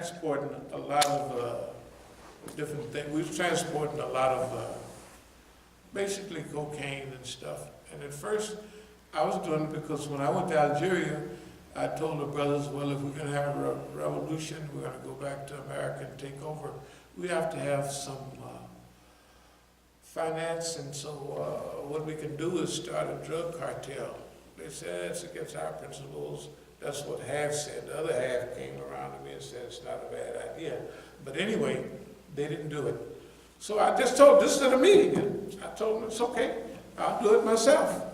transporting a lot of different things. We was transporting a lot of basically cocaine and stuff. And at first, I was doing it because when I went to Algeria, I told the brothers, well, if we're going to have a revolution, we're going to go back to America and take over, we have to have some finance, and so what we can do is start a drug cartel. They said it's against our principles. That's what half said. The other half came around to me and said it's not a bad idea. But anyway, they didn't do it. So I just told, this is at a meeting, and I told them it's okay, I'll do it myself.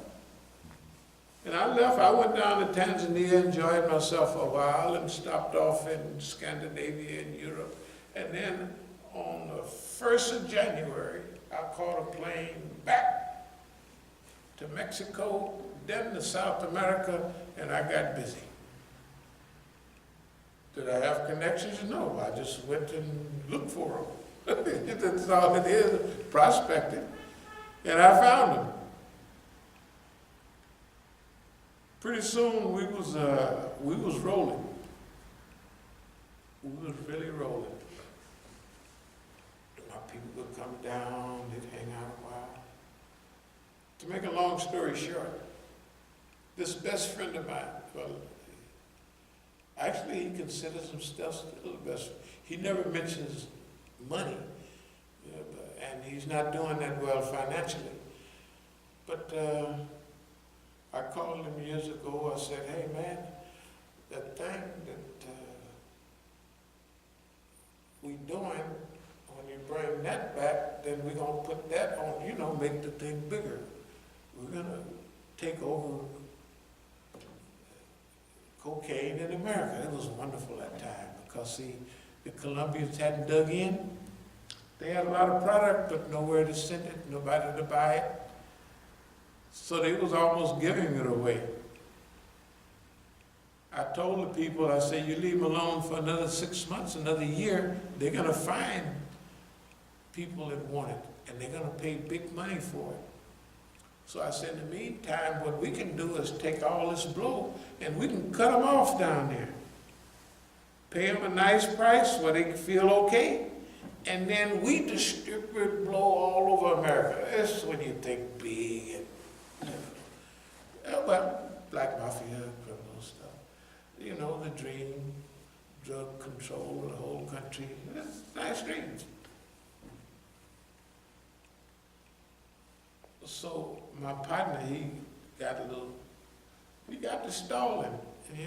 And I left, I went down to Tanzania, enjoyed myself for a while, and stopped off in Scandinavia and Europe. And then on the 1st of January, I caught a plane back to Mexico, then to South America, and I got busy. Did I have connections? No, I just went and looked for them. That's all it is, prospecting. And I found them. Pretty soon we was rolling. We was really rolling. My people would come down, they'd hang out a while. To make a long story short, this best friend of mine, well, actually he considers himself still the best friend. He never mentions money, and he's not doing that well financially. But I called him years ago. I said, hey man, that thing that we doing, when you bring that back, then we're going to put that on, make the thing bigger. We're going to take over cocaine in America. It was wonderful that time because, see, the Colombians hadn't dug in. They had a lot of product, but nowhere to send it, nobody to buy it. So they was almost giving it away. I told the people, I said, you leave them alone for another 6 months, another year, they're going to find people that want it, and they're going to pay big money for it. So I said, in the meantime, what we can do is take all this blow, and we can cut them off down there. Pay them a nice price where they can feel okay, and then we distribute blow all over America. That's when you think big and well, black mafia, criminal stuff. The dream, drug control of the whole country. It's nice dreams. So my partner, he got to stalling, and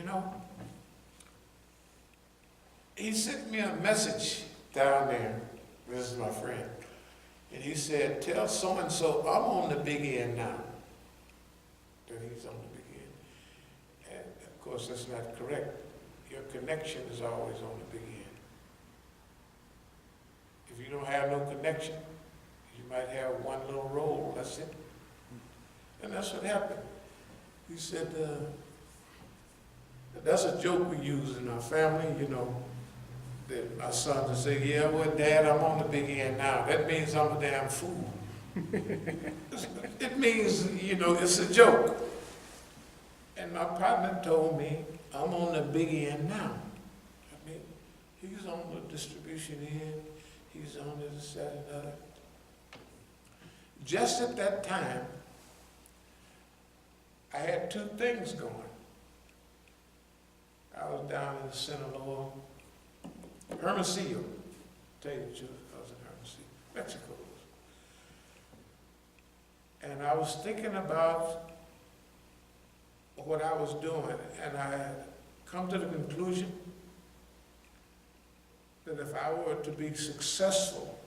he sent me a message down there. This is my friend. And he said, tell so-and-so I'm on the big end now. That he's on the big end. And of course, that's not correct. Your connection is always on the big end. If you don't have no connection, you might have one little role, that's it. And that's what happened. He said, that's a joke we use in our family, that my son would say, yeah, well, Dad, I'm on the big end now. That means I'm a damn fool. It means, it's a joke. And my partner told me, I'm on the big end now. I mean, he's on the distribution end, he's on this, that, and other. Just at that time, I had two things going. I was down in Sinaloa, Hermosillo, tell you the truth, I was in Hermosillo, Mexico. And I was thinking about what I was doing, and I had come to the conclusion that if I were to be successful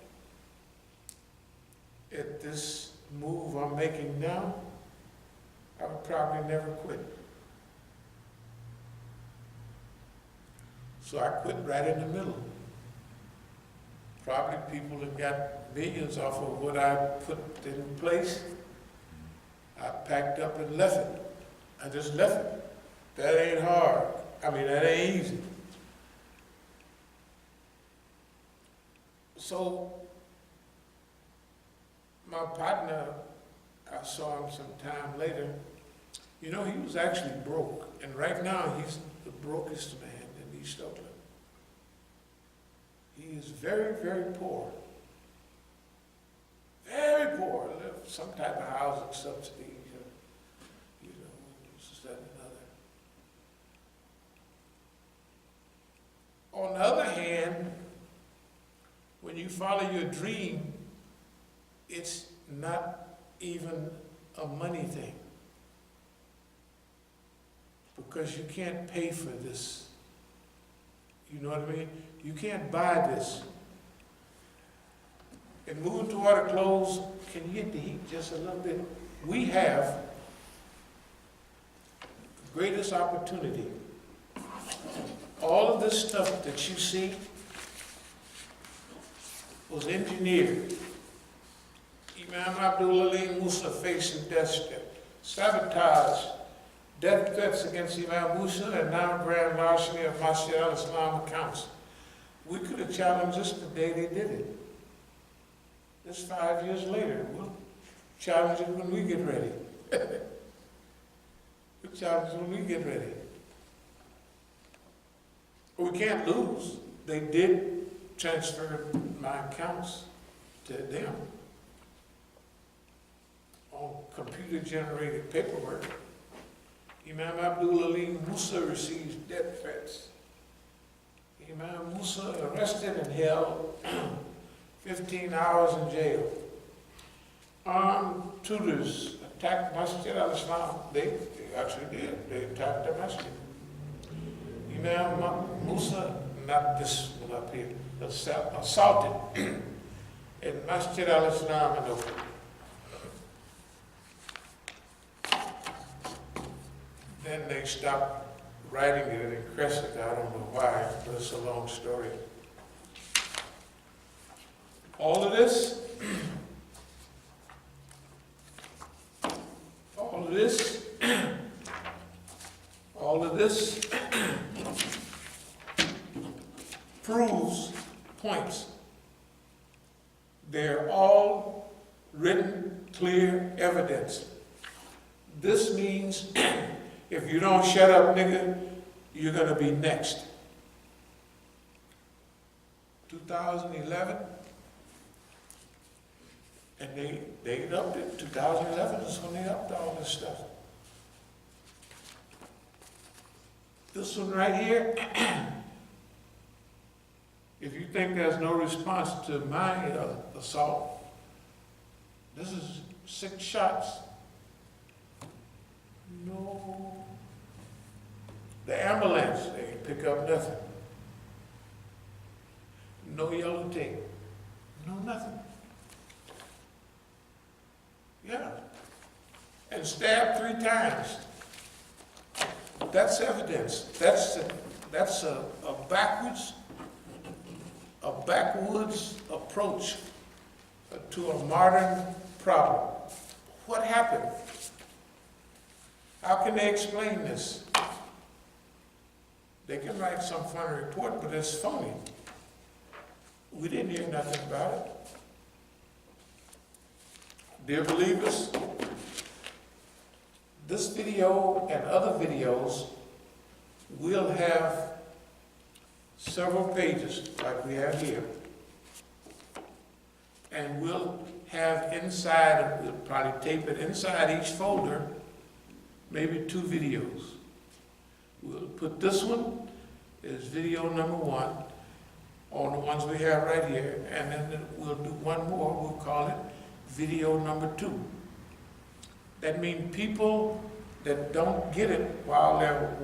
at this move I'm making now, I would probably never quit. So I quit right in the middle. Probably people have got millions off of what I put in place. I packed up and left it. I just left it. That ain't hard. I mean, that ain't easy. So my partner, I saw him some time later, he was actually broke. And right now, he's the brokest man in East Oakland. He was very, very poor. Very poor. Lived some type of housing subsidy, this, that, and another. On the other hand, when you follow your dream, it's not even a money thing. Because you can't pay for this. You know what I mean? You can't buy this. And moving toward a close, can you hit the heat just a little bit? We have the greatest opportunity. All of this stuff that you see was engineered. Imam abdul-alim Musa facing death sabotage, death threats against Imam Musa, and now grand larceny of Masjid al-Islam accounts. We could have challenged this the day they did it. This 5 years later. We'll challenge it when we get ready. We'll challenge it when we get ready. We can't lose. They did transfer my accounts to them on computer-generated paperwork. Imam abdul-alim Musa receives death threats. Imam Musa arrested and held 15 hours in jail. Armed tutors attacked Masjid al-Islam. They actually did. They attacked the Masjid. Imam Musa, not this one up here, assaulted in Masjid al-Islam in Oakland. Then they stopped writing it in crescent. I don't know why, but it's a long story. All of this, proves points. They're all written, clear evidence. This means if you don't shut up, nigga, you're going to be next. 2011, and they upped it. 2011 is when they upped all this stuff. This one right here, if you think there's no response to my assault, this is 6 shots. No. The ambulance, they didn't pick up nothing. No yellow tape. No nothing. Yeah. And stabbed 3 times. That's evidence. That's a backwoods approach to a modern problem. What happened? How can they explain this? They can write some funny report, but it's phony. We didn't hear nothing about it. Dear believers, this video and other videos will have several pages like we have here. And we'll have inside, we'll probably tape it inside each folder, maybe 2 videos. We'll put this one as video number 1 on the ones we have right here, and then we'll do one more, we'll call it video number 2. That means people that don't get it while they're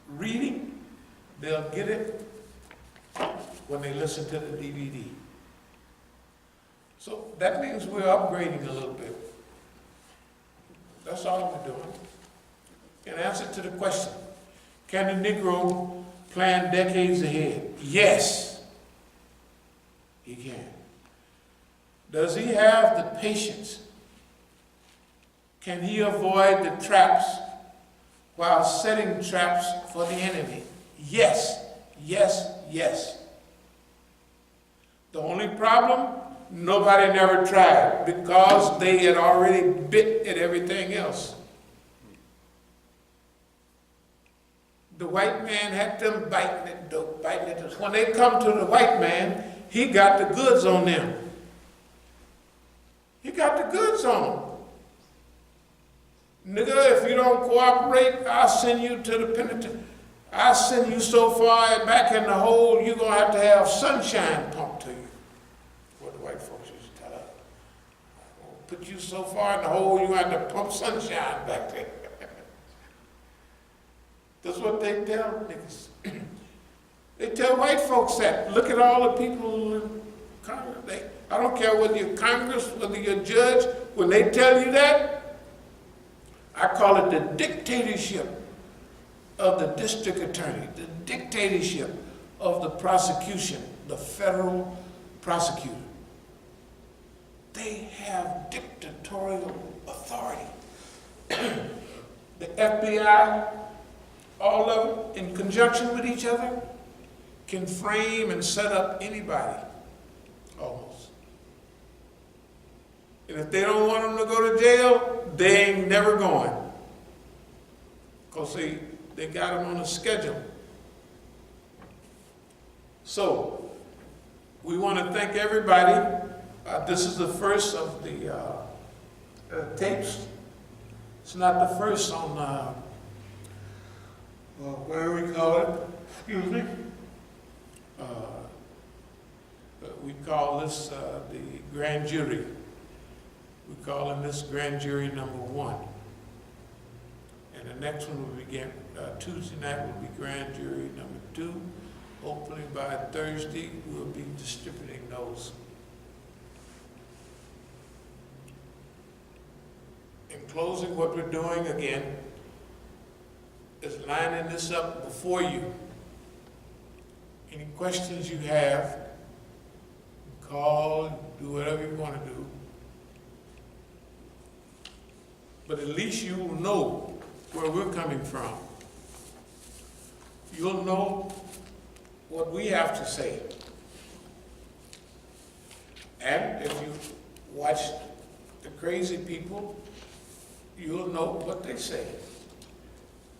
reading, they'll get it when they listen to the DVD. So that means we're upgrading a little bit. That's all we're doing. In answer to the question, can the Negro plan decades ahead? Yes, he can. Does he have the patience? Can he avoid the traps while setting traps for the enemy? Yes, yes, yes. The only problem, nobody never tried because they had already bit at everything else. The white man had them biting it, dope, biting it. When they come to the white man, he got the goods on them. He got the goods on them. Nigga, if you don't cooperate, I'll send you to the penitentiary. I'll send you so far back in the hole, you're going to have sunshine pumped to you. What the white folks used to tell us. Put you so far in the hole, you're going to have to pump sunshine back there. That's what they tell niggas. They tell white folks that. Look at all the people in Congress. I don't care whether you're Congress, whether you're a judge, when they tell you that, I call it the dictatorship of the district attorney, the dictatorship of the prosecution, the federal prosecutor. They have dictatorial authority. The FBI, all of them, in conjunction with each other, can frame and set up anybody, almost. And if they don't want them to go to jail, they ain't never going. Because they got them on a schedule. So, we want to thank everybody. This is the first of the tapes. It's not the first on, where we call it, excuse me. We call this the grand jury. We call him this grand jury number 1. And the next one will begin, Tuesday night will be grand jury number 2. Hopefully by Thursday, we'll be distributing those. In closing, what we're doing again is lining this up before you. Any questions you have, call, do whatever you want to do. But at least you will know where we're coming from. You'll know what we have to say. And if you watch the crazy people, you'll know what they say.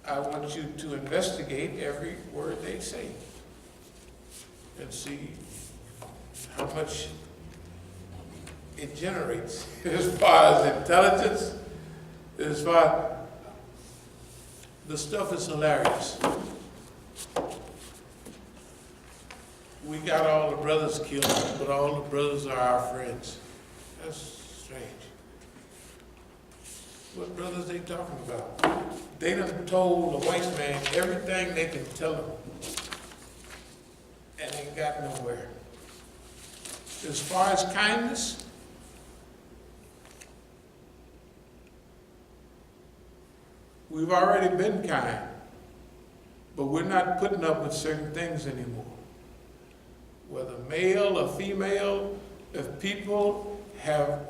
I want you to investigate every word they say and see how much it generates as far as intelligence, as far the stuff is hilarious. We got all the brothers killed, but all the brothers are our friends. That's strange. What brothers they talking about? They done told the white man everything they can tell him, and ain't got nowhere. As far as kindness, we've already been kind, but we're not putting up with certain things anymore. Whether male or female, if people have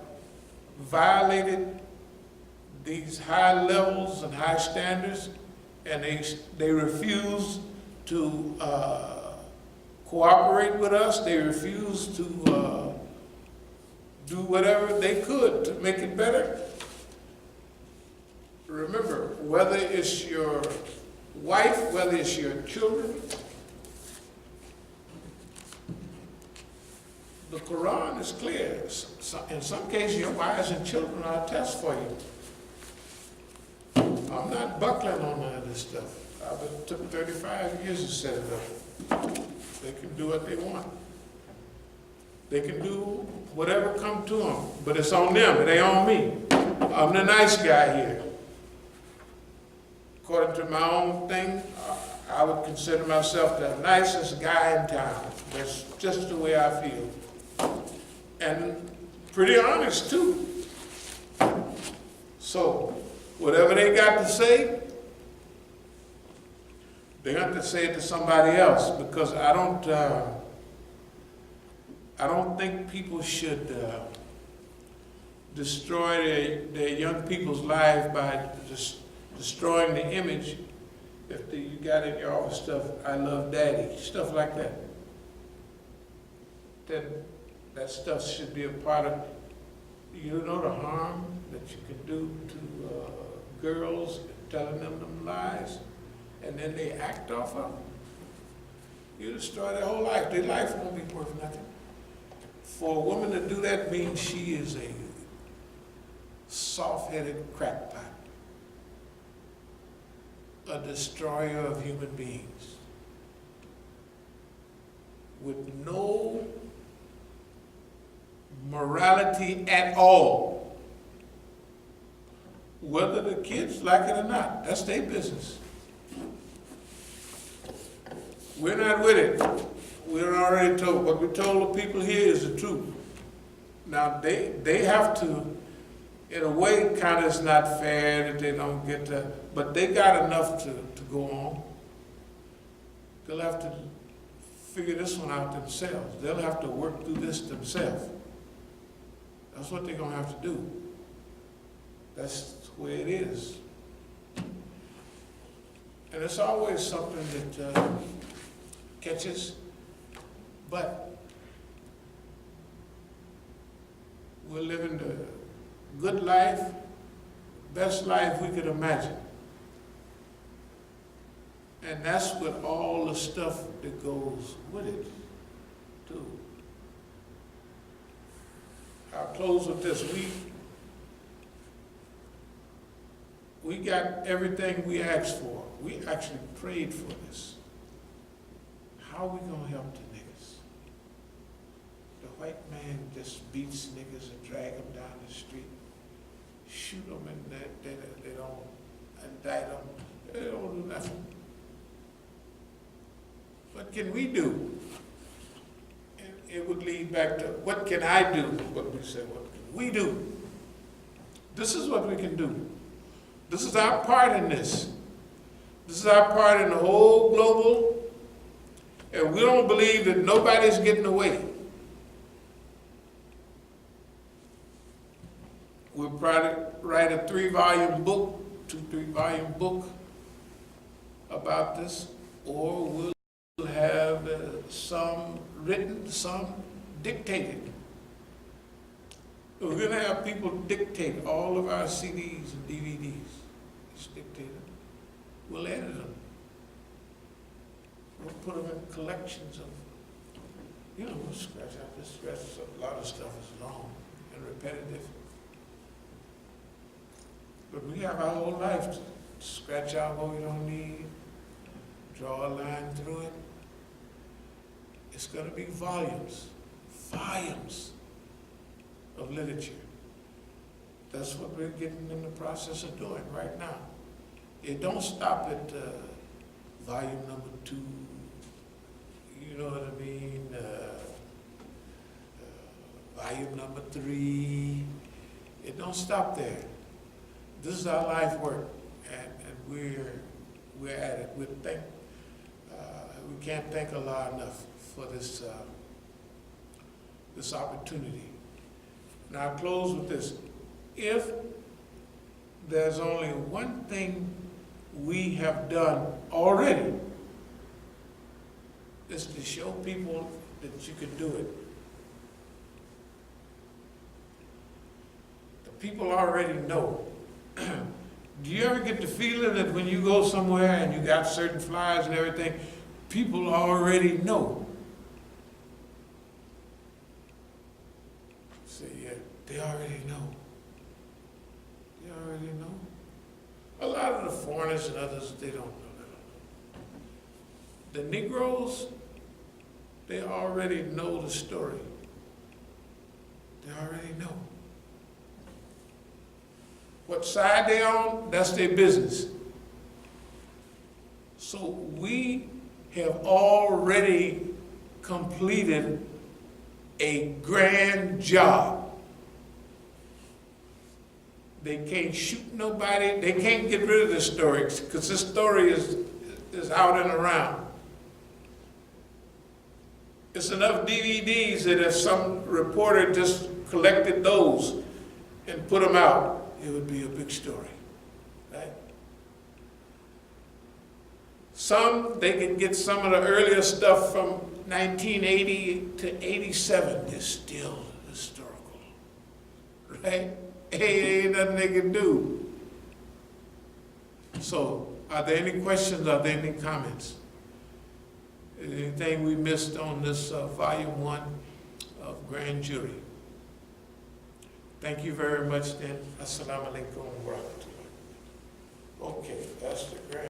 violated these high levels and high standards, and they refuse to cooperate with us, they refuse to do whatever they could to make it better. Remember, whether it's your wife, whether it's your children, the Quran is clear. In some cases, your wives and children are a test for you. I'm not buckling on none of this stuff. It took 35 years to set it up. They can do what they want. They can do whatever come to them, but it's on them, it ain't on me. I'm the nice guy here. According to my own thing, I would consider myself the nicest guy in town. That's just the way I feel. And pretty honest too. So, whatever they got to say, they got to say it to somebody else, because I don't think people should destroy their young people's lives by just destroying the image. If you got in your office stuff, I love daddy, stuff like that. Then that stuff should be a part of, you know, the harm that you can do to girls, telling them lies. and then they act off of it, you destroy their whole life. Their life won't be worth nothing. For a woman to do that means she is a soft-headed crackpot, a destroyer of human beings, with no morality at all. Whether the kids like it or not, that's their business. We're not with it. We're already told. What we told the people here is the truth. Now, they have to, in a way, kind of it's not fair that they don't get to, but they got enough to go on. They'll have to figure this one out themselves. They'll have to work through this themselves. That's what they're going to have to do. That's the way it is. And it's always something that catches, but we're living the good life, best life we could imagine. And that's with all the stuff that goes with it, too. I'll close with this. We got everything we asked for. We actually prayed for this. How are we going to help the niggas? The white man just beats niggas and drag them down the street, shoot them, and they don't indict them. They don't do nothing. What can we do? And it would lead back to, what can I do? What we say, what can we do? This is what we can do. This is our part in this. This is our part in the whole global, and we don't believe that nobody's getting away. We'll probably write a 3-volume book, 3-volume book about this, or we'll have some written, some dictated. We're going to have people dictate all of our CDs and DVDs. It's dictated. We'll edit them. We'll put them in collections of, we'll scratch out this, scratch a lot of stuff is long and repetitive. But we have our whole life to scratch out what we don't need, draw a line through it. It's going to be volumes of literature. That's what we're getting in the process of doing right now. It don't stop at volume number 2, you know what I mean, volume number 3. It don't stop there. This is our life work, and we're at it. We can't thank Allah enough for this this opportunity. Now I'll close with this. If there's only one thing we have done already, is to show people that you can do it. The people already know. Do you ever get the feeling that when you go somewhere and you got certain flyers and everything, people already know? Say, yeah, they already know. They already know. A lot of the foreigners and others, they don't know. The Negroes, they already know the story. They already know. What side they on, that's their business. So we have already completed a grand job. They can't shoot nobody. They can't get rid of this story because this story is out and around. It's enough DVDs that if some reporter just collected those and put them out, it would be a big story, right? They can get some of the earlier stuff from 1980 to 87. It's still historical, right? Ain't nothing they can do. So Are there any questions? Are there any comments? Anything we missed on this volume 1 of Grand Jury? Thank you very much then. As-salamu alaykum wa rahmatullah. Okay, that's the Grand